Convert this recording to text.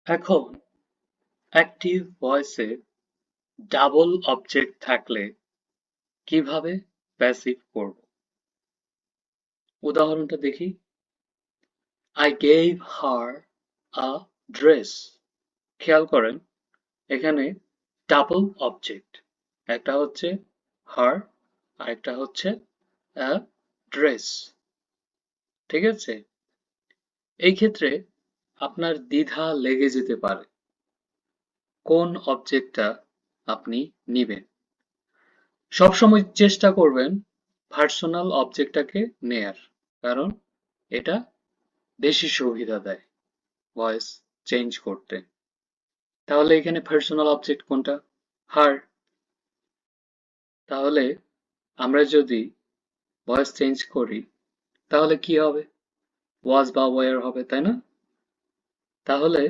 এখন active ভয়েসে double object থাকলে কিভাবে প্যাসিভ করব? উদাহরণটা দেখি। I gave her a dress. খেয়াল করেন এখানে ডাবল অবজেক্ট, একটা হচ্ছে হার আর একটা হচ্ছে a dress। ঠিক আছে, এই ক্ষেত্রে আপনার দ্বিধা লেগে যেতে পারে কোন অবজেক্টটা আপনি নিবেন। সবসময় চেষ্টা করবেন পার্সোনাল অবজেক্টটাকে নেয়ার, কারণ এটা বেশি সুবিধা দেয় ভয়েস চেঞ্জ করতে। তাহলে এখানে পার্সোনাল অবজেক্ট কোনটা? হার। তাহলে আমরা যদি ভয়েস চেঞ্জ করি তাহলে কি হবে? ওয়াজ বা ওয়্যার হবে, তাই না? তাহলে